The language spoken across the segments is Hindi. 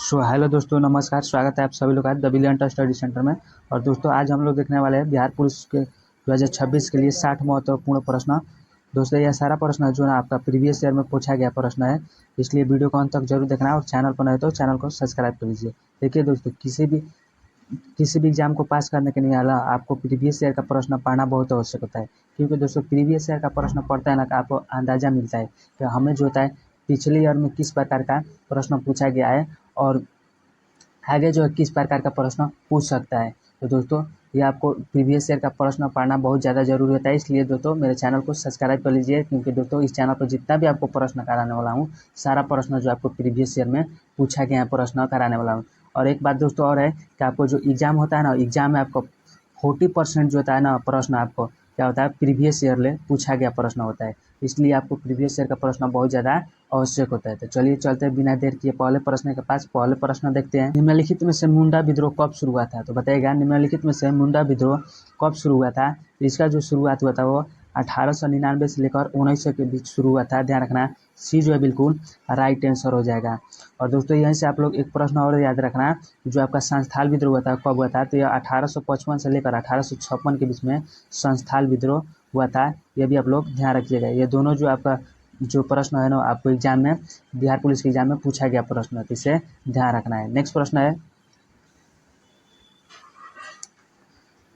हेलो दोस्तों, नमस्कार। स्वागत है आप सभी लोग का द ब्रिलियंट स्टडी सेंटर में। और दोस्तों, आज हम लोग देखने वाले हैं बिहार पुलिस के 2026 के लिए 60 महत्वपूर्ण प्रश्न। दोस्तों, यह सारा प्रश्न जो है ना आपका प्रीवियस ईयर में पूछा गया प्रश्न है, इसलिए वीडियो को अंत तक जरूर देखना और चैनल पर नए तो चैनल को सब्सक्राइब कर लीजिए। देखिए दोस्तों, किसी भी एग्जाम को पास करने के लिए आपको प्रीवियस ईयर का प्रश्न पढ़ना बहुत आवश्यक होता है, क्योंकि दोस्तों प्रीवियस ईयर का प्रश्न पढ़ता है ना, तो आपको अंदाजा मिलता है कि हमें जो होता है पिछले ईयर में किस प्रकार का प्रश्न पूछा गया है और आगे जो है किस प्रकार का प्रश्न पूछ सकता है। तो दोस्तों, ये आपको प्रीवियस ईयर का प्रश्न पढ़ना बहुत ज़्यादा जरूरी होता है, इसलिए दोस्तों मेरे चैनल को सब्सक्राइब कर लीजिए, क्योंकि दोस्तों इस चैनल पर जितना भी आपको प्रश्न कराने वाला हूँ, सारा प्रश्न जो आपको प्रीवियस ईयर में पूछा गया है प्रश्न कराने वाला हूँ। और एक बात दोस्तों और है कि आपको जो एग्ज़ाम होता है ना, एग्ज़ाम में आपको 40% जो होता है ना प्रश्न, आपको क्या होता है प्रीवियस ईयर ले पूछा गया प्रश्न होता है, इसलिए आपको प्रीवियस ईयर का प्रश्न बहुत ज़्यादा आवश्यक होता है। तो चलिए चलते हैं बिना देर किए पहले प्रश्न के पास। पहले प्रश्न देखते हैं, निम्नलिखित में से मुंडा विद्रोह कब शुरू हुआ था? तो बताइएगा, निम्नलिखित में से मुंडा विद्रोह कब शुरू हुआ था? इसका जो शुरुआत हुआ था वो 1899 से लेकर 1900 के बीच शुरू हुआ था। ध्यान रखना, सी जो है बिल्कुल राइट आंसर हो जाएगा। और दोस्तों यहीं से आप लोग एक प्रश्न और याद रखना, जो आपका संस्थाल विद्रोह हुआ था कब हुआ था? तो यह 1855 से लेकर 1856 के बीच में संस्थाल विद्रोह हुआ था। यह भी आप लोग ध्यान रखिएगा। ये दोनों जो आपका जो प्रश्न है ना, आपको एग्जाम में बिहार पुलिस के एग्जाम में पूछा गया प्रश्न है, तो इसे ध्यान रखना है। नेक्स्ट प्रश्न है,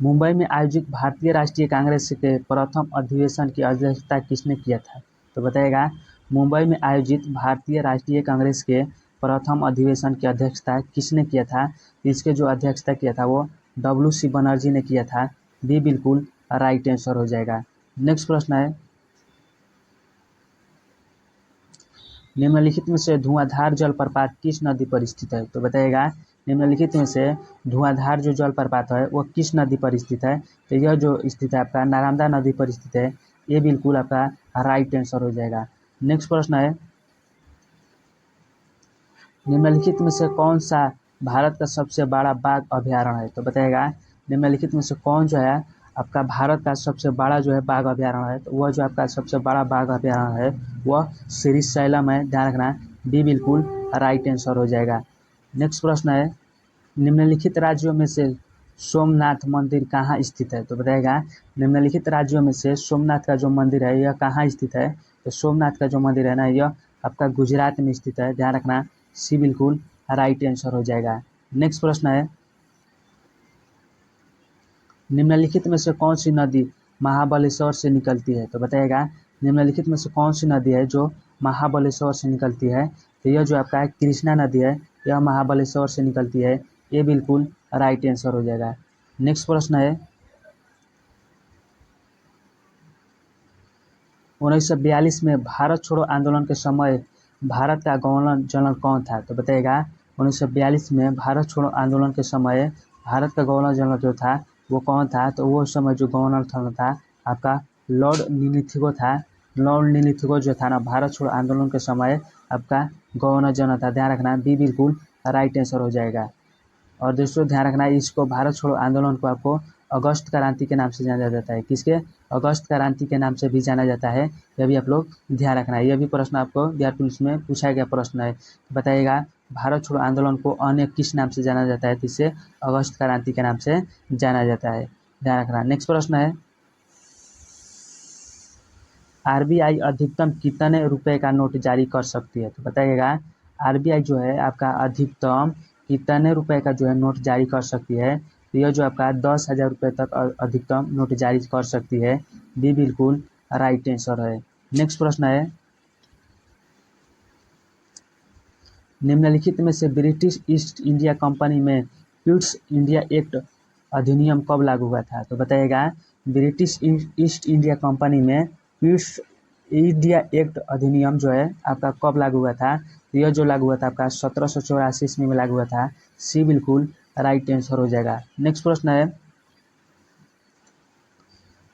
मुंबई में आयोजित भारतीय राष्ट्रीय कांग्रेस के प्रथम अधिवेशन की अध्यक्षता किसने किया था? तो बताइएगा, मुंबई में आयोजित भारतीय राष्ट्रीय कांग्रेस के प्रथम अधिवेशन की अध्यक्षता किसने किया था? इसके जो अध्यक्षता किया था वो WC बनर्जी ने किया था। बी बिल्कुल राइट आंसर हो जाएगा। नेक्स्ट प्रश्न है, निम्नलिखित में से धुआंधार जलप्रपात किस नदी पर स्थित है? तो बताइएगा, निम्नलिखित में से धुआंधार जो जलप्रपात है वो किस नदी पर स्थित है? तो यह जो स्थित है आपका नर्मदा नदी पर स्थित है। ये बिल्कुल आपका राइट आंसर हो जाएगा। नेक्स्ट प्रश्न है, निम्नलिखित में से कौन सा भारत का सबसे बड़ा बाघ अभयारण्य है? तो बताइएगा, निम्नलिखित में से कौन जो है आपका भारत का सबसे बड़ा जो है बाघ अभयारण्य है? तो वह जो आपका सबसे बड़ा बाघ अभयारण्य है वह श्रीशैलम है। ध्यान रखना, बी बिल्कुल राइट आंसर हो जाएगा। नेक्स्ट प्रश्न है, निम्नलिखित राज्यों में से सोमनाथ मंदिर कहाँ स्थित है? तो बताइएगा, निम्नलिखित राज्यों में से सोमनाथ का जो मंदिर है यह कहाँ स्थित है? तो सोमनाथ का जो मंदिर है ना, यह आपका गुजरात में स्थित है। ध्यान रखना, सी बिल्कुल राइट आंसर हो जाएगा। नेक्स्ट प्रश्न है, निम्नलिखित में से कौन सी नदी महाबलेश्वर से निकलती है? तो बताइएगा, निम्नलिखित में से कौन सी नदी है जो महाबलेश्वर से निकलती है? तो यह जो आपका कृष्णा नदी है, यह महाबलेश्वर से निकलती है। ये बिल्कुल राइट आंसर हो जाएगा। नेक्स्ट प्रश्न है, 1942 में भारत छोड़ो आंदोलन के समय भारत का गवर्नर जनरल कौन था? तो बताइएगा, 1942 में भारत छोड़ो आंदोलन के समय भारत का गवर्नर जनरल जो था वो कौन था? तो वो समय जो गवर्नर था आपका लॉर्ड निलिथिगो था। लॉर्ड निलिथिगो जो था ना, भारत छोड़ो आंदोलन के समय आपका गवर्नर जनरल था। ध्यान रखना, बी बिल्कुल राइट आंसर हो जाएगा। और दोस्तों ध्यान रखना, इसको भारत छोड़ो आंदोलन को आपको अगस्त क्रांति के नाम से जाना जाता है। किसके? अगस्त क्रांति के नाम से भी जाना जाता है। यह भी आप लोग ध्यान रखना है। यह भी प्रश्न आपको बिहार पुलिस में पूछा गया प्रश्न है। बताइएगा, भारत छोड़ो आंदोलन को अन्य किस नाम से जाना जाता है? तो इसे अगस्त क्रांति के नाम से जाना जाता है। ध्यान रखना। नेक्स्ट प्रश्न है, RBI अधिकतम कितने रुपए का नोट जारी कर सकती है? तो बताइएगा, RBI जो है आपका अधिकतम कितने रुपए का जो है नोट जारी कर सकती है? तो यह जो आपका 10,000 रुपये तक अधिकतम नोट जारी कर सकती है। बी बिल्कुल राइट आंसर है। नेक्स्ट प्रश्न है, निम्नलिखित में से ब्रिटिश ईस्ट इंडिया कंपनी में पिट्स इंडिया एक्ट अधिनियम कब लागू हुआ था? तो बताइएगा, ब्रिटिश ईस्ट इंडिया कंपनी में पिट्स इंडिया एक्ट अधिनियम जो है आपका कब लागू हुआ था? तो यह जो लागू हुआ था आपका 1784 ईस्वी में लागू हुआ था। सी बिल्कुल राइट आंसर हो जाएगा। नेक्स्ट प्रश्न है,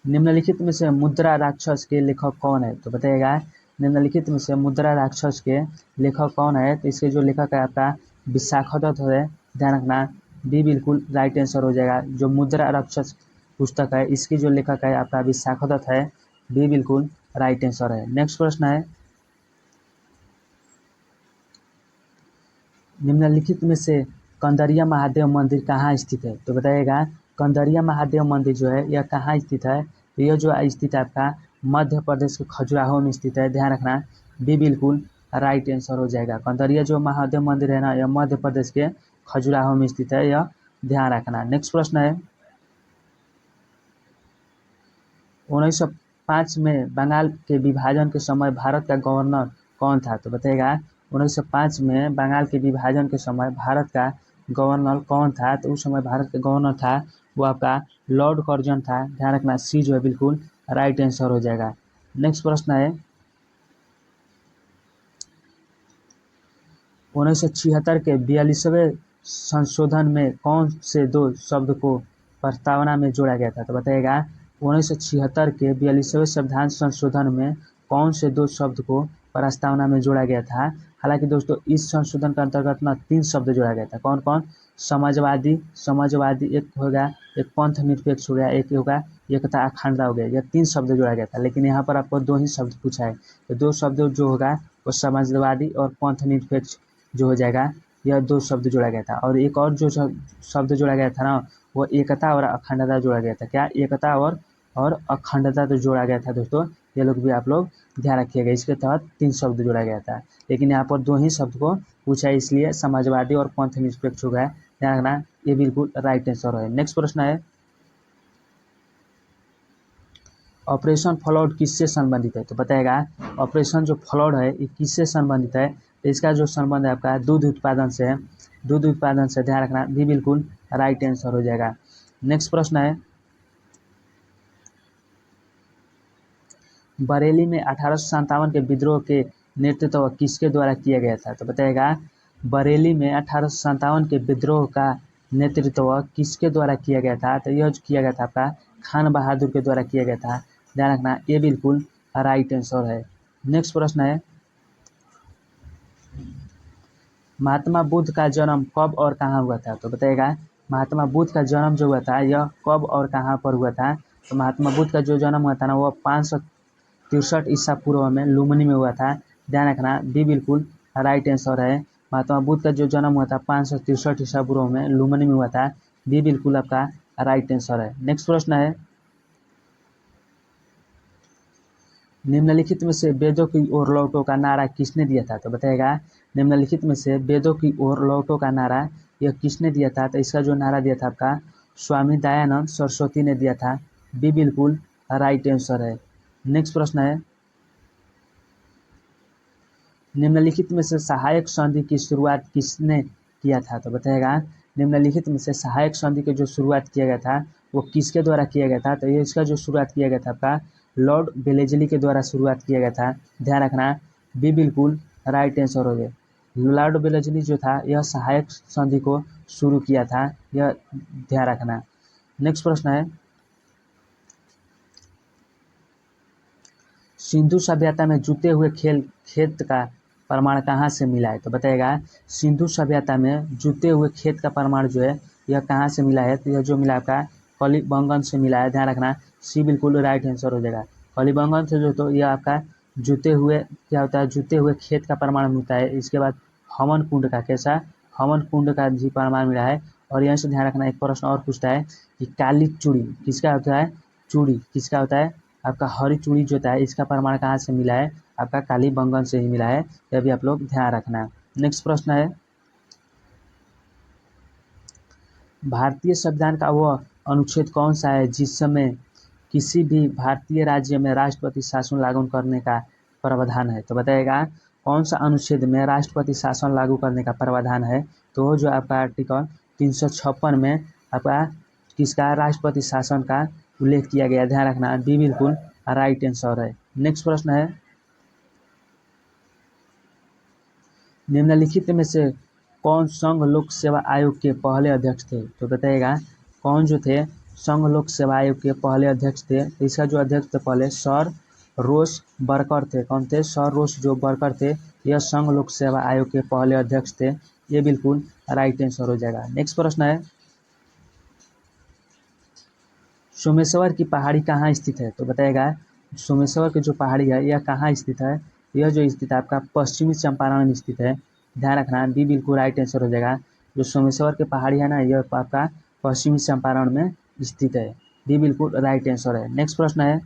निम्नलिखित में से मुद्रा राक्षस के लेखक कौन है? तो बताइएगा, निम्नलिखित में से मुद्रा राक्षस के लेखक कौन है? तो इसके जो लेखक है आपका विशाखदत्त है। ध्यान रखना, बी बिल्कुल राइट आंसर हो जाएगा। जो मुद्रा राक्षस पुस्तक है इसकी जो लेखक है आपका विशाखदत्त है। बी बिल्कुल राइट आंसर है। नेक्स्ट प्रश्न है, निम्नलिखित में से कंदरिया महादेव मंदिर कहाँ स्थित है? तो बताइएगा कंदरिया महादेव मंदिर जो है यह कहाँ स्थित है? यह जो स्थित है आपका मध्य प्रदेश के खजुराहो में स्थित है। ध्यान रखना, बी बिल्कुल राइट आंसर हो जाएगा। कंदरिया जो महादेव मंदिर है ना, यह मध्य प्रदेश के खजुराहो में स्थित है, यह ध्यान रखना। नेक्स्ट प्रश्न है 1905 में बंगाल के विभाजन के समय भारत का गवर्नर कौन था? तो बताइएगा 1905 में बंगाल के विभाजन के समय भारत का गवर्नर कौन था? तो उस समय भारत का गवर्नर था वो आपका लॉर्ड कर्जन था। ध्यान रखना, सी जो है बिल्कुल राइट आंसर हो जाएगा। नेक्स्ट प्रश्न है 1976 के 42वें संशोधन में कौन से दो शब्द को प्रस्तावना में जोड़ा गया था? तो बताइएगा 1976 के 42वें संविधान संशोधन में कौन से दो शब्द को प्रस्तावना में जोड़ा गया था? हालांकि दोस्तों इस संशोधन के अंतर्गत ना 3 शब्द जोड़ा गया था। कौन कौन? समाजवादी एक होगा, एक पंथ निरपेक्ष हो गया, एक होगा एकता अखंडता हो गया। यह 3 शब्द जोड़ा गया था, लेकिन यहाँ पर आपको 2 ही शब्द पूछा है। तो 2 शब्द जो होगा वो समाजवादी और पंथ निरपेक्ष जो हो जाएगा, यह 2 शब्द जोड़ा गया था। और एक और जो शब्द जोड़ा गया था ना, वो एकता और अखंडता जोड़ा गया था। क्या? एकता और अखंडता तो जोड़ा गया था दोस्तों, ये लोग भी आप लोग ध्यान रखिएगा। इसके तहत 3 शब्द जोड़ा गया था, लेकिन यहाँ पर 2 ही शब्द को पूछा है, इसलिए समाजवादी और पंथ निरपेक्ष हो गया। ध्यान रखना, ये बिल्कुल राइट आंसर है। नेक्स्ट प्रश्न है ऑपरेशन फ्लड किससे संबंधित है? तो बताएगा ऑपरेशन जो फ्लड है ये किससे संबंधित है? तो इसका जो संबंध है आपका दूध उत्पादन से है। दूध उत्पादन से, ध्यान रखना, भी बिल्कुल राइट आंसर हो जाएगा। नेक्स्ट प्रश्न है बरेली में 1857 के विद्रोह के नेतृत्व किसके द्वारा किया गया था? तो बताएगा बरेली में 1857 के विद्रोह का नेतृत्व किसके द्वारा किया गया था? तो यह किया गया था आपका खान बहादुर के द्वारा किया गया था। ध्यान रखना, ये बिल्कुल राइट आंसर है। नेक्स्ट प्रश्न है महात्मा बुद्ध का जन्म कब और कहाँ हुआ था? तो बताइएगा महात्मा बुद्ध का जन्म जो हुआ था यह कब और कहाँ पर हुआ था? तो महात्मा बुद्ध का जो जन्म हुआ था ना, वो 563 ईसा पूर्व में लुम्बिनी में हुआ था। ध्यान रखना, बी बिल्कुल राइट आंसर है। महात्मा बुद्ध का जो जन्म हुआ था 563 ईसा पूर्व में लुम्बिनी में हुआ था। बी बिल्कुल आपका राइट आंसर है। नेक्स्ट प्रश्न है निम्नलिखित में से वेदों की ओर लौटो का नारा किसने दिया था? तो बताइएगा निम्नलिखित में से वेदों की ओर लौटो का नारा यह किसने दिया था? तो इसका जो नारा दिया था आपका स्वामी दयानंद सरस्वती ने दिया था। बी बिल्कुल राइट आंसर है। नेक्स्ट प्रश्न है निम्नलिखित में से सहायक संधि की शुरुआत किसने किया था? तो बताइएगा निम्नलिखित में से सहायक संधि की जो शुरुआत किया गया था वो किसके द्वारा किया गया था? तो ये इसका जो शुरुआत किया गया था आपका लॉर्ड वेलेस्ली के द्वारा शुरुआत किया गया था। ध्यान रखना, बी बिल्कुल राइट आंसर हो गया। लॉर्ड वेलेस्ली जो था यह सहायक संधि को शुरू किया था, यह ध्यान रखना। नेक्स्ट प्रश्न है सिंधु सभ्यता में जुते हुए खेत का प्रमाण कहाँ से मिला है? तो बताइएगा सिंधु सभ्यता में जुते हुए खेत का प्रमाण जो है यह कहाँ से मिला है? तो यह जो मिला आपका कलिबंगन से मिला है। ध्यान रखना, सी बिल्कुल राइट आंसर हो जाएगा। कलिबंगन से जो तो यह आपका जुते हुए क्या होता है, जुते हुए खेत का प्रमाण मिलता है। इसके बाद हवन कुंड का, कैसा हवन कुंड का भी प्रमाण मिला है। और यहाँ से ध्यान रखना, एक प्रश्न और पूछता है कि काली चूड़ी किसका होता है? चूड़ी किसका होता है? आपका हरी चूड़ी जो होता है इसका प्रमाण कहाँ से मिला है? आपका कालीबंगन से ही मिला है। यह भी आप लोग ध्यान रखना। नेक्स्ट प्रश्न है भारतीय संविधान का वह अनुच्छेद कौन सा है जिसमें किसी भी भारतीय राज्य में राष्ट्रपति शासन लागू करने का प्रावधान है? तो बताइएगा कौन सा अनुच्छेद में राष्ट्रपति शासन लागू करने का प्रावधान है? तो जो आपका आर्टिकल 356 में आपका किसका राष्ट्रपति शासन का उल्लेख किया गया। ध्यान रखना, बी बिल्कुल राइट आंसर है। नेक्स्ट प्रश्न है निम्नलिखित में से कौन संघ लोक सेवा आयोग के पहले अध्यक्ष थे? तो बताइएगा कौन जो थे संघ लोक सेवा आयोग के पहले अध्यक्ष थे? इसका जो अध्यक्ष थे पहले सर रोस बर्कर थे। कौन थे? सर रोस जो बर्कर थे, यह संघ लोक सेवा आयोग के पहले अध्यक्ष थे। ये बिल्कुल राइट आंसर हो जाएगा। नेक्स्ट प्रश्न है सोमेश्वर की पहाड़ी कहाँ स्थित है? तो बताइएगा सोमेश्वर की जो पहाड़ी है यह कहाँ स्थित है? यह जो स्थित है आपका पश्चिमी चंपारण में स्थित है। ध्यान रखना, बी बिल्कुल राइट आंसर हो जाएगा। जो सोमेश्वर की पहाड़ी है ना, यह आपका पश्चिमी चंपारण में स्थित है। बी बिल्कुल राइट आंसर है। नेक्स्ट प्रश्न है,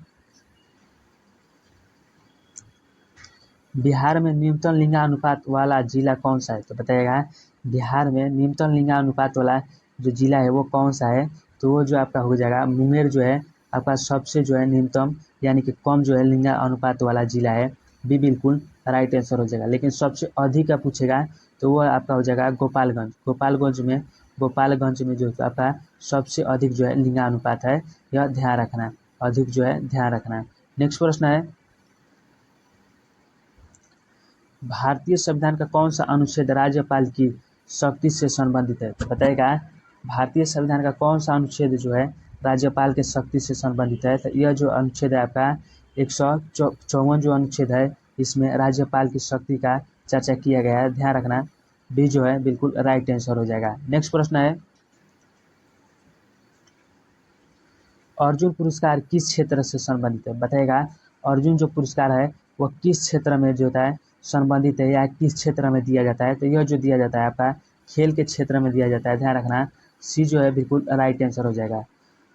बिहार में न्यूनतम लिंगानुपात वाला जिला कौन सा है? तो बताइएगा, बिहार में न्यूनतम लिंगानुपात वाला जो जिला है वो कौन सा है? तो वो जो आपका हो जाएगा मुंगेर जो है आपका सबसे जो है न्यूनतम यानी कि कम जो है लिंगानुपात वाला जिला है। बी बिल्कुल राइट आंसर हो जाएगा। लेकिन सबसे अधिक का पूछेगा तो वो आपका हो जाएगा गोपालगंज। गोपालगंज में जो आपका सबसे अधिक जो है लिंगानुपात है, यह ध्यान रखना, अधिक जो है ध्यान रखना। नेक्स्ट प्रश्न है, भारतीय संविधान का कौन सा अनुच्छेद राज्यपाल की शक्ति से संबंधित है? तो बताइएगा, भारतीय संविधान का कौन सा अनुच्छेद जो है राज्यपाल के शक्ति से संबंधित है? तो यह जो अनुच्छेद है आपका 154 जो अनुच्छेद है, इसमें राज्यपाल की शक्ति का चर्चा किया गया है। ध्यान रखना, बी जो है बिल्कुल राइट आंसर हो जाएगा। नेक्स्ट प्रश्न है, अर्जुन पुरस्कार किस क्षेत्र से संबंधित है? बताइएगा, अर्जुन जो पुरस्कार है वह किस क्षेत्र में जो होता है संबंधित है या किस क्षेत्र में दिया जाता है? तो यह जो दिया जाता है आपका खेल के क्षेत्र में दिया जाता है। ध्यान रखना, सी जो है बिल्कुल राइट आंसर हो जाएगा।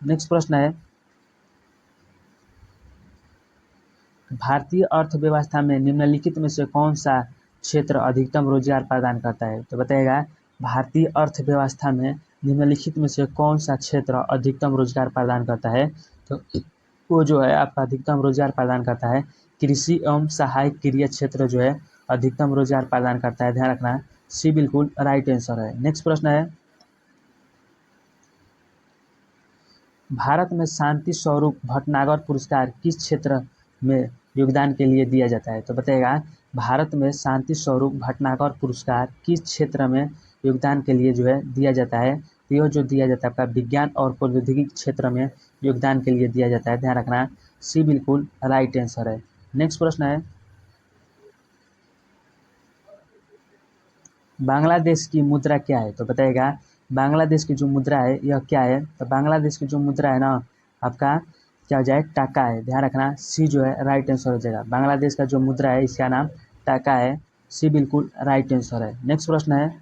नेक्स्ट प्रश्न है, भारतीय अर्थव्यवस्था में निम्नलिखित में से कौन सा क्षेत्र अधिकतम रोजगार प्रदान करता है? तो बताइएगा, भारतीय अर्थव्यवस्था में निम्नलिखित में से कौन सा क्षेत्र अधिकतम रोजगार प्रदान करता है? तो वो जो है आपका अधिकतम रोजगार प्रदान करता है कृषि एवं सहायक क्रिया क्षेत्र जो है अधिकतम रोजगार प्रदान करता है। ध्यान रखना, सी बिल्कुल राइट आंसर है। नेक्स्ट प्रश्न है, भारत में शांति स्वरूप भटनागर पुरस्कार किस क्षेत्र में योगदान के लिए दिया जाता है? तो बताइएगा, भारत में शांति स्वरूप भटनागर पुरस्कार किस क्षेत्र में योगदान के लिए जो है दिया जाता है? तो यह जो दिया जाता है आपका विज्ञान और प्रौद्योगिकी क्षेत्र में योगदान के लिए दिया जाता है। ध्यान रखना, सी बिल्कुल राइट आंसर है। नेक्स्ट प्रश्न है, बांग्लादेश की मुद्रा क्या है? तो बताइएगा, बांग्लादेश की जो मुद्रा है यह क्या है? तो बांग्लादेश की जो मुद्रा है ना आपका क्या हो जाए टाका है। ध्यान रखना, सी जो है राइट आंसर हो जाएगा। बांग्लादेश का जो मुद्रा है इसका नाम टाका है। सी बिल्कुल राइट आंसर है। नेक्स्ट प्रश्न है,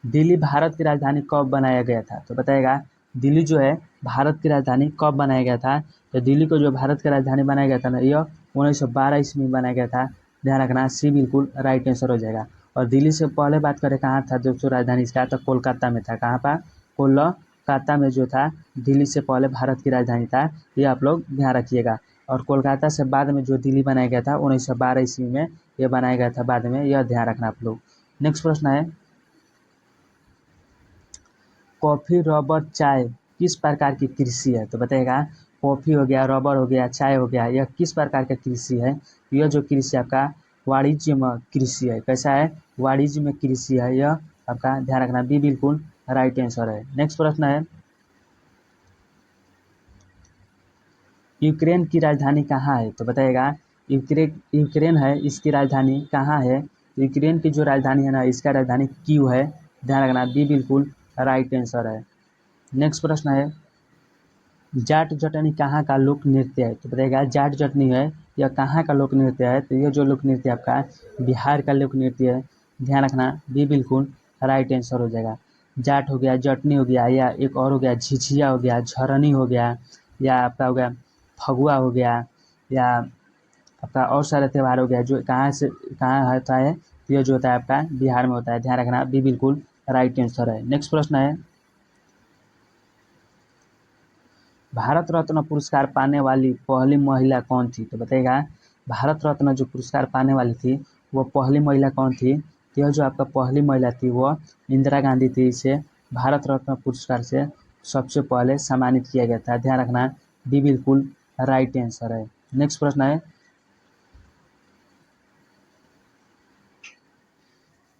दिल्ली भारत की राजधानी कब बनाया गया था? तो बताइएगा, दिल्ली जो है भारत की राजधानी कब बनाया गया था? तो दिल्ली को जो भारत की राजधानी बनाया गया था ना, यह 1912 ईस्वी में बनाया गया था। ध्यान रखना, सी बिल्कुल राइट आंसर हो जाएगा। और दिल्ली से पहले बात करें कहाँ था दोस्तों राजधानी इसका? तो कोलकाता में था। कहाँ पर? कोलकाता में जो था दिल्ली से पहले भारत की राजधानी था। ये आप लोग ध्यान रखिएगा। और कोलकाता से बाद में जो दिल्ली बनाया गया था 1912 ईस्वी में, यह बनाया गया था बाद में, यह ध्यान रखना आप लोग। नेक्स्ट प्रश्न है, कॉफ़ी, रबर, चाय किस प्रकार की कृषि है? तो बताइएगा, कॉफ़ी हो गया, रबर हो गया, चाय हो गया, यह किस प्रकार का कृषि है? यह जो कृषि आपका वाणिज्य में कृषि है। कैसा है? वाणिज्य में कृषि है यह आपका। ध्यान रखना, बी बिल्कुल राइट आंसर है। नेक्स्ट प्रश्न है, यूक्रेन की राजधानी कहाँ है? तो बताइएगा, यूक्रेन है इसकी राजधानी कहाँ है? यूक्रेन की जो राजधानी है ना इसका राजधानी कीव है। ध्यान रखना, बी बिल्कुल राइट आंसर है। नेक्स्ट प्रश्न है, जाट जटनी कहाँ का लोक नृत्य है? तो बताइएगा, जाट जटनी है यह कहाँ का लोक नृत्य है? तो ये जो लोक नृत्य आपका बिहार का लोक नृत्य है। ध्यान रखना, बी बिल्कुल राइट आंसर हो जाएगा। जाट हो गया, जटनी हो गया, या एक और हो गया झिझिया हो गया, झरनी हो गया, या आपका हो गया फगुआ हो गया, या आपका और सारे त्यौहार हो गया जो कहाँ से कहाँ होता है? तो ये जो होता है आपका बिहार में होता है। ध्यान रखना, बी बिल्कुल राइट आंसर है। नेक्स्ट प्रश्न है, भारत रत्न पुरस्कार पाने वाली पहली महिला कौन थी? तो बताइएगा, भारत रत्न जो पुरस्कार पाने वाली थी वो पहली महिला कौन थी? तो यह जो आपका पहली महिला थी वो इंदिरा गांधी थी। इसे भारत रत्न पुरस्कार से सबसे पहले सम्मानित किया गया था। ध्यान रखना, बी बिल्कुल राइट आंसर है। नेक्स्ट प्रश्न है,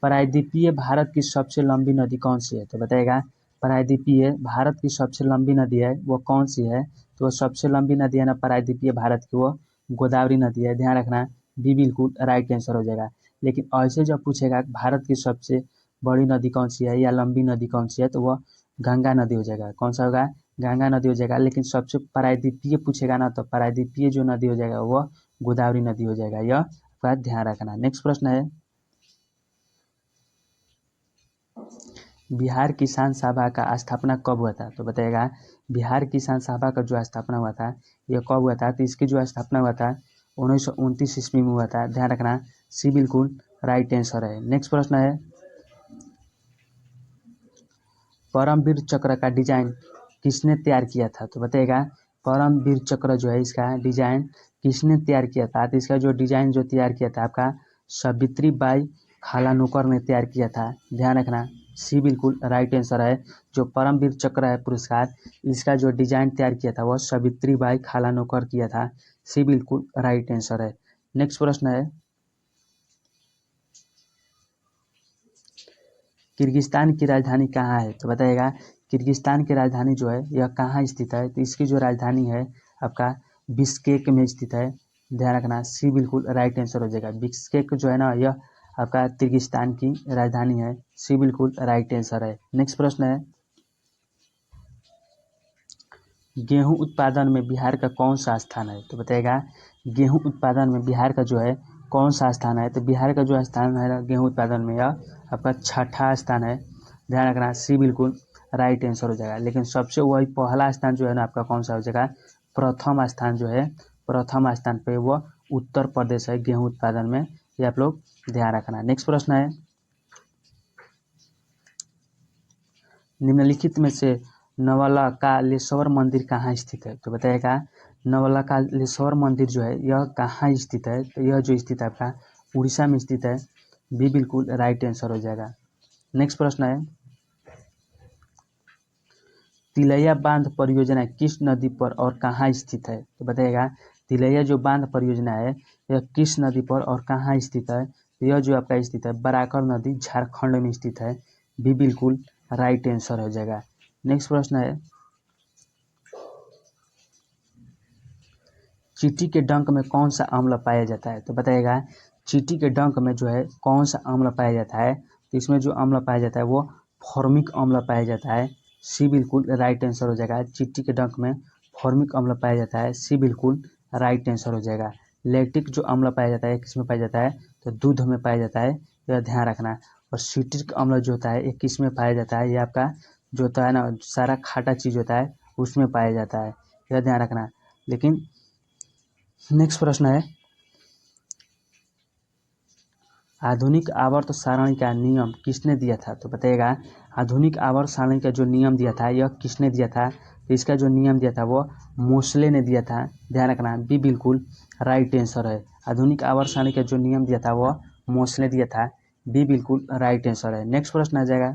प्रायद्वीपीय भारत की सबसे लंबी नदी कौन सी है? तो बताइएगा, प्रायद्वीपीय भारत की सबसे लंबी नदी है वो कौन सी है? तो वो सबसे लंबी नदी है ना प्रायद्वीपीय भारत की, वो गोदावरी नदी है। ध्यान रखना, बी बिल्कुल राइट आंसर हो जाएगा। लेकिन ऐसे जब पूछेगा भारत की सबसे बड़ी नदी कौन सी है या लंबी नदी कौन सी है, तो वह गंगा नदी हो जाएगा। कौन सा होगा? गंगा नदी हो जाएगा। लेकिन सबसे प्रायद्वीपीय पूछेगा ना तो प्रायद्वीपीय जो नदी हो जाएगा वो गोदावरी नदी हो जाएगा, यह आपका ध्यान रखना। नेक्स्ट प्रश्न है, बिहार किसान सभा का स्थापना कब हुआ था? तो बताइएगा बिहार किसान सभा का जो स्थापना हुआ था यह कब हुआ था? तो इसकी जो स्थापना हुआ था 1929 ईस्वी में हुआ था, ध्यान रखना। सी बिल्कुल राइट आंसर है। नेक्स्ट प्रश्न है, परमवीर चक्र का डिजाइन किसने तैयार किया था? तो बताइएगा परमवीर चक्र जो है इसका डिजाइन किसने तैयार किया था? तो इसका जो डिजाइन जो तैयार किया था आपका सावित्री बाई खालानोकर ने तैयार किया था, ध्यान रखना। सी बिल्कुल राइट आंसर है। जो परमवीर चक्र है पुरस्कार, इसका जो डिजाइन तैयार किया था वह सावित्री बाई खालानोकर किया था। सी बिल्कुल राइट आंसर है। नेक्स्ट प्रश्न है, किर्गिस्तान की राजधानी कहाँ है? तो बताइएगा किर्गिस्तान की राजधानी जो है यह कहाँ स्थित है? तो इसकी जो राजधानी है आपका बिश्केक में स्थित है, ध्यान रखना। सी बिल्कुल राइट आंसर हो जाएगा। बिश्केक जो है ना यह आपका किर्गिस्तान की राजधानी है। सी बिल्कुल राइट आंसर है। नेक्स्ट प्रश्न है, गेहूं उत्पादन में बिहार का कौन सा स्थान है? तो बताइएगा गेहूं उत्पादन में बिहार का जो है कौन सा स्थान है? तो बिहार का जो स्थान है गेहूं उत्पादन में यह आपका छठा स्थान है, ध्यान रखना। सी बिल्कुल राइट आंसर हो जाएगा। लेकिन सबसे वही पहला स्थान जो है ना आपका कौन सा हो जाएगा? प्रथम स्थान जो है, प्रथम स्थान पे वो उत्तर प्रदेश है गेहूं उत्पादन में, ये आप लोग ध्यान रखना। नेक्स्ट प्रश्न है, निम्नलिखित में से नवलकालेश्वर मंदिर कहाँ स्थित है? तो बताइएगा नवलकालेश्वर मंदिर जो है यह कहाँ स्थित है? तो यह जो स्थित है आपका उड़ीसा में स्थित है। बी बिल्कुल राइट आंसर हो जाएगा। नेक्स्ट प्रश्न है, तिलैया बांध परियोजना किस नदी पर और कहाँ स्थित है? तो बताइएगा तिलैया जो बांध परियोजना है यह किस नदी पर और कहाँ स्थित है? यह जो आपका स्थित है बराकर नदी झारखंड में स्थित है। बी बिल्कुल राइट आंसर हो जाएगा। नेक्स्ट प्रश्न है, चींटी के डंक में कौन सा अम्ल पाया जाता है? तो बताइएगा चींटी के डंक में जो है कौन सा अम्ल पाया जाता है? तो इसमें जो अम्ल पाया जाता है वो फॉर्मिक अम्ल पाया जाता है। सी बिल्कुल राइट आंसर हो जाएगा। चींटी के डंक में फॉर्मिक अम्ल पाया जाता है। सी बिल्कुल राइट आंसर हो जाएगा। लैक्टिक जो अम्ल पाया जाता है किस में पाया जाता है? तो दूध में पाया जाता है, यह ध्यान रखना। और सिट्रिक अम्ल जो होता है ये किस में पाया जाता है? ये आपका जो होता है ना सारा खाटा चीज़ होता है उसमें पाया जाता है, यह ध्यान रखना। लेकिन नेक्स्ट प्रश्न है, आधुनिक आवर्त सारणी का नियम किसने दिया था? तो बताइएगा आधुनिक आवर्त सारणी का जो नियम दिया था यह किसने दिया था? तो इसका जो नियम दिया था वो मोसले ने दिया था, ध्यान रखना। बी बिल्कुल राइट आंसर है। आधुनिक आवर्त सारणी का जो नियम दिया था वो मोसले दिया था। बी बिल्कुल राइट आंसर है। नेक्स्ट प्रश्न आ जाएगा,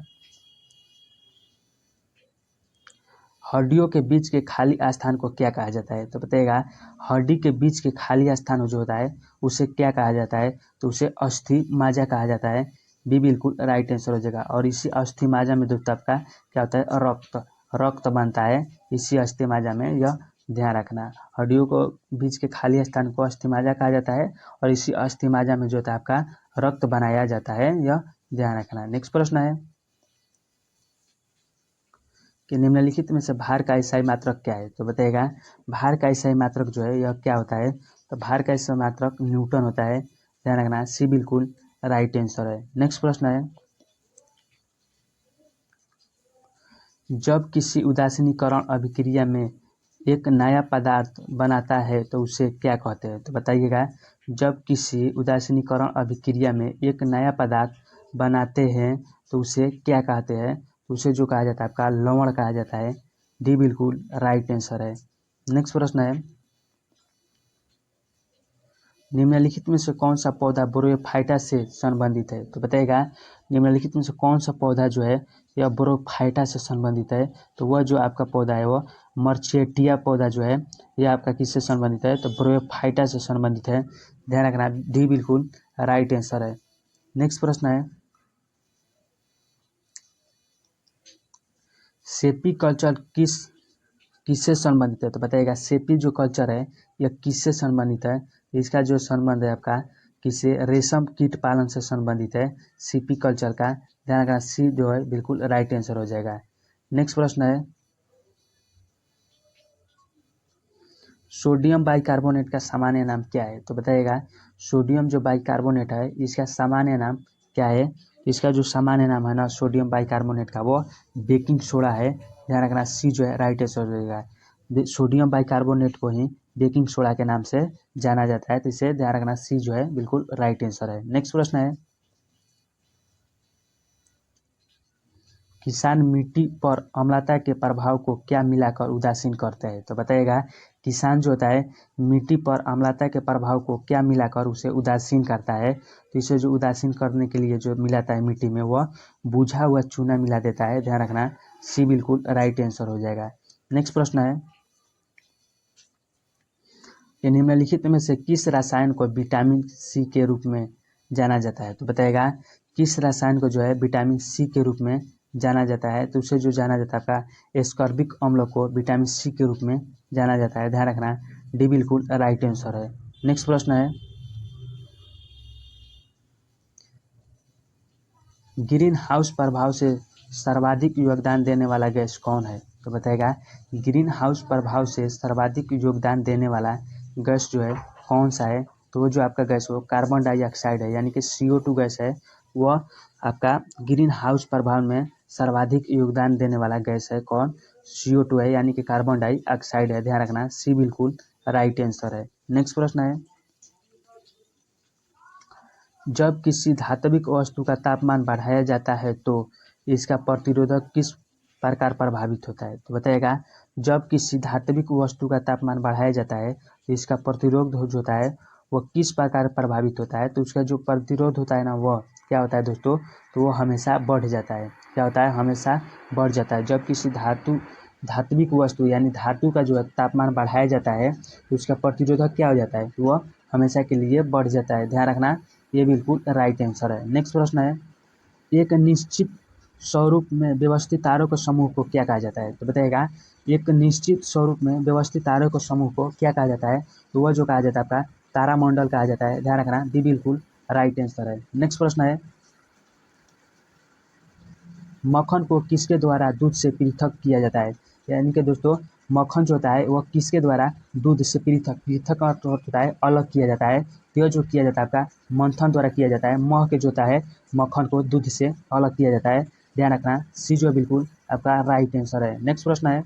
हड्डियों के बीच के खाली स्थान को क्या कहा जाता है? तो बताइएगा हड्डी के बीच के खाली स्थान जो होता है उसे क्या कहा जाता है? तो उसे अस्थि माजा कहा जाता है। बी बिल्कुल राइट आंसर हो जाएगा। और इसी अस्थि माजा में दोस्तों आपका क्या होता है? रक्त, रक्त बनता है इसी अस्थि माजा में, यह ध्यान रखना। हड्डियों को बीच के खाली स्थान को अस्थि माजा कहा जाता है और इसी अस्थि माजा में जो होता है आपका रक्त बनाया जाता है, यह ध्यान रखना। नेक्स्ट प्रश्न है कि निम्नलिखित में से भार का ईसाई मात्रक क्या है? तो बताइएगा भार का ईसाई मात्रक जो है यह क्या होता है? तो भार का ईसाई मात्रक न्यूटन होता है, ध्यान रखना। सी बिल्कुल राइट आंसर है। नेक्स्ट प्रश्न है, जब किसी उदासीनीकरण अभिक्रिया में एक नया पदार्थ बनाता है तो उसे क्या कहते हैं? तो बताइएगा जब किसी उदासीनीकरण अभिक्रिया में एक नया पदार्थ बनाते हैं तो उसे क्या कहते हैं? तो उसे जो कहा जाता है आपका लवण कहा जाता है। डी बिल्कुल राइट आंसर है। नेक्स्ट प्रश्न है, निम्नलिखित में से कौन सा पौधा ब्रोफाइटा से संबंधित है? तो बताइएगा निम्नलिखित में से कौन सा पौधा जो है यह ब्रोफाइटा से संबंधित है? तो वह जो आपका पौधा है वह मर्चेटिया पौधा जो है यह आपका किससे संबंधित है? तो ब्रोफाइटा से संबंधित है, ध्यान रखना। डी बिल्कुल राइट आंसर है। नेक्स्ट प्रश्न है, सेपी कल्चर किससे संबंधित है? तो बताइएगा सेपी जो कल्चर है यह किससे संबंधित है? इसका जो संबंध है आपका किससे? रेशम कीट पालन से संबंधित है सीपी कल्चर का, ध्यान रखना। सी जो है बिल्कुल राइट आंसर हो जाएगा। नेक्स्ट प्रश्न है, सोडियम बाइकार्बोनेट का सामान्य नाम क्या है? तो बताइएगा सोडियम जो बाइकार्बोनेट है इसका सामान्य नाम क्या है? इसका जो सामान्य नाम है ना सोडियम बाइकार्बोनेट का वो बेकिंग सोडा है। ध्यान रखना सी जो है राइट आंसर हो जाएगा। सोडियम बाइकार्बोनेट को ही बेकिंग सोडा के नाम से जाना जाता है, तो इसे ध्यान रखना सी जो है बिल्कुल राइट आंसर है। नेक्स्ट प्रश्न है किसान मिट्टी पर अम्लता के प्रभाव को क्या मिलाकर उदासीन करते हैं? तो बताइएगा किसान जो होता है मिट्टी पर अम्लता के प्रभाव को क्या मिलाकर उसे उदासीन करता है? तो इसे जो उदासीन करने के लिए जो मिलाता है मिट्टी में वह बुझा हुआ चूना मिला देता है। ध्यान रखना सी बिल्कुल राइट आंसर हो जाएगा। नेक्स्ट प्रश्न है निम्नलिखित में से किस रसायन को विटामिन सी के रूप में जाना जाता है? तो बताइएगा किस रसायन को जो है विटामिन सी के रूप में जाना जाता है? तो उसे जो जाना जाता है आपका एस्कॉर्बिक अम्ल को विटामिन सी के रूप में जाना जाता है। ध्यान रखना डी बिल्कुल राइट आंसर है। नेक्स्ट प्रश्न है ग्रीन हाउस प्रभाव से सर्वाधिक योगदान देने वाला गैस कौन है? तो बताएगा ग्रीन हाउस प्रभाव से सर्वाधिक योगदान देने वाला गैस जो है कौन सा है? तो वो जो आपका गैस हो कार्बन डाइऑक्साइड है, यानी कि CO2 गैस है। वह आपका ग्रीन हाउस प्रभाव में सर्वाधिक योगदान देने वाला गैस है कौन? CO2 है, यानी कि कार्बन डाइऑक्साइड है। ध्यान रखना सी बिल्कुल राइट आंसर है। नेक्स्ट प्रश्न है जब किसी धात्विक वस्तु का तापमान बढ़ाया जाता है तो इसका प्रतिरोधक किस प्रकार प्रभावित होता है? तो बताइएगा जब किसी धात्विक वस्तु का तापमान बढ़ाया जाता है तो इसका प्रतिरोध जो होता है वह किस प्रकार प्रभावित होता है? तो उसका जो प्रतिरोध होता है ना वह क्या होता है दोस्तों? तो वो हमेशा बढ़ जाता है। क्या होता है? हमेशा बढ़ जाता है। जब किसी धात्विक वस्तु यानी धातु का जो है तापमान बढ़ाया जाता है तो उसका प्रतिरोधक क्या हो जाता है? तो वह हमेशा के लिए बढ़ जाता है। ध्यान रखना ये बिल्कुल राइट आंसर है। नेक्स्ट प्रश्न है एक निश्चित स्वरूप में व्यवस्थित तारों के समूह को क्या कहा जाता है? तो बताइएगा एक निश्चित स्वरूप में व्यवस्थित तारों के समूह को क्या कहा जाता है? तो वह जो कहा जाता है आपका तारामंडल कहा जाता है। ध्यान रखना डी बिल्कुल राइट आंसर है। नेक्स्ट प्रश्न है मक्खन को किसके द्वारा दूध से पृथक किया जाता है? यानी कि दोस्तों मक्खन जो होता है वह किसके द्वारा दूध से पृथक का अर्थ होता है अलग किया जाता है। यह जो किया जाता है आपका मंथन द्वारा किया जाता है। मह के जो होता है मक्खन को दूध से अलग किया जाता है। ध्यान रखना सी जो बिल्कुल आपका राइट आंसर है। नेक्स्ट प्रश्न है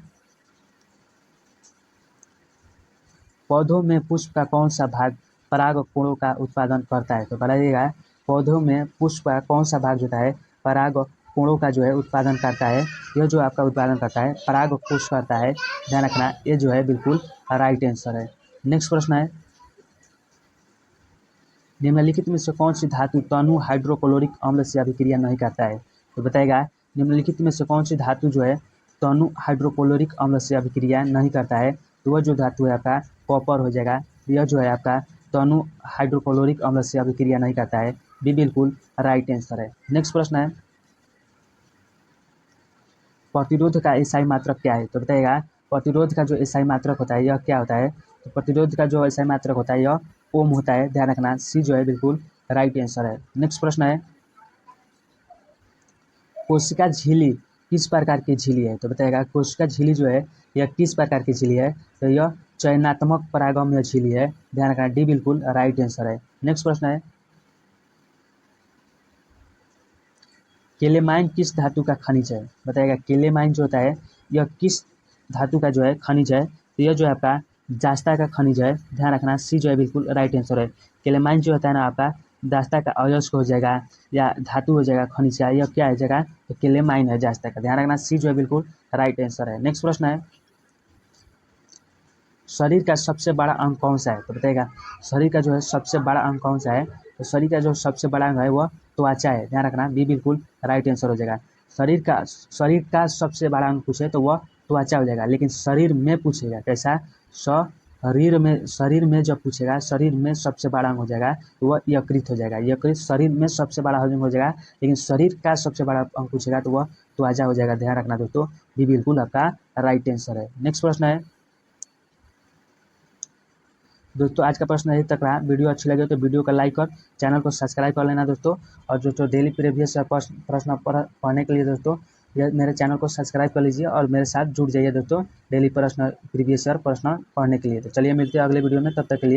पौधों में पुष्प का कौन सा भाग परागकणों का उत्पादन करता है? तो बताइएगा पौधों में पुष्प का कौन सा भाग जो होता है परागकणों का जो है उत्पादन करता है? यह जो आपका उत्पादन करता है परागकोश करता है। ध्यान रखना ये जो है बिल्कुल राइट आंसर है। नेक्स्ट प्रश्न है निम्नलिखित में से कौन सी धातु तनु हाइड्रोक्लोरिक अम्ल से अभिक्रिया नहीं करता है? तो बताएगा निम्नलिखित में से कौन सी धातु जो है तनु हाइड्रोक्लोरिक अम्ल से अभिक्रिया नहीं करता है? तो वह जो धातु है आपका कॉपर हो जाएगा। यह जो है आपका तनु हाइड्रोक्लोरिक अम्ल से अभिक्रिया नहीं करता है। बी बिल्कुल राइट आंसर है। नेक्स्ट प्रश्न है प्रतिरोध का एसआई मात्रक क्या है? तो बताइएगा प्रतिरोध का जो एसआई मात्रक होता है यह क्या होता है? तो प्रतिरोध का जो एसआई मात्रक होता है यह ओम होता है। ध्यान रखना सी जो है बिल्कुल राइट आंसर है। नेक्स्ट प्रश्न है कोशिका झिल्ली किस प्रकार की झिल्ली है? तो बताइएगा कोशिका झिल्ली जो है यह किस प्रकार की झिल्ली है? तो यह चयनात्मक परागम्य झिल्ली है। ध्यान रखना डी बिल्कुल राइट आंसर है। नेक्स्ट प्रश्न है केलेमाइन किस धातु का खनिज है? बताइएगा केलेमाइन जो होता है यह किस धातु का जो है खनिज है? तो यह जो है आपका जास्ता का खनिज है। ध्यान रखना सी जो है बिल्कुल राइट आंसर है। केलेमाइन जो होता है ना आपका जास्ता का अयस्क हो जाएगा या धातु हो जाएगा खनिज का, यह क्या हो जाएगा? तो केलेमाइन है जास्ता का। ध्यान रखना सी जो है बिल्कुल राइट आंसर है। नेक्स्ट प्रश्न है शरीर का सबसे बड़ा अंग कौन सा है? तो बताइएगा शरीर का जो है सबसे बड़ा अंग कौन सा है? तो शरीर का जो सबसे बड़ा अंग है वह त्वचा है। ध्यान रखना बी बिल्कुल राइट आंसर हो जाएगा। शरीर का सबसे बड़ा अंग पूछे तो वह त्वचा हो जाएगा, लेकिन शरीर में पूछेगा कैसा? शरीर में जब पूछेगा शरीर में सबसे बड़ा अंग हो जाएगा तो वह यकृत हो जाएगा। यकृत शरीर में सबसे बड़ा अंग हो जाएगा, लेकिन शरीर का सबसे बड़ा अंग पूछेगा तो वह त्वचा हो जाएगा। ध्यान रखना दोस्तों बी बिल्कुल आपका राइट आंसर है। नेक्स्ट प्रश्न है दोस्तों आज का प्रश्न यही तक रहा। वीडियो अच्छी लगे तो वीडियो को लाइक और चैनल को सब्सक्राइब कर लेना दोस्तों। और दोस्तों डेली प्रीवियस प्रश्न पढ़ने के लिए दोस्तों मेरे चैनल को सब्सक्राइब कर लीजिए और मेरे साथ जुड़ जाइए दोस्तों डेली प्रश्न प्रीवियस ईयर प्रश्न पढ़ने के लिए। तो चलिए मिलते हैं अगले वीडियो में, तब तक के लिए।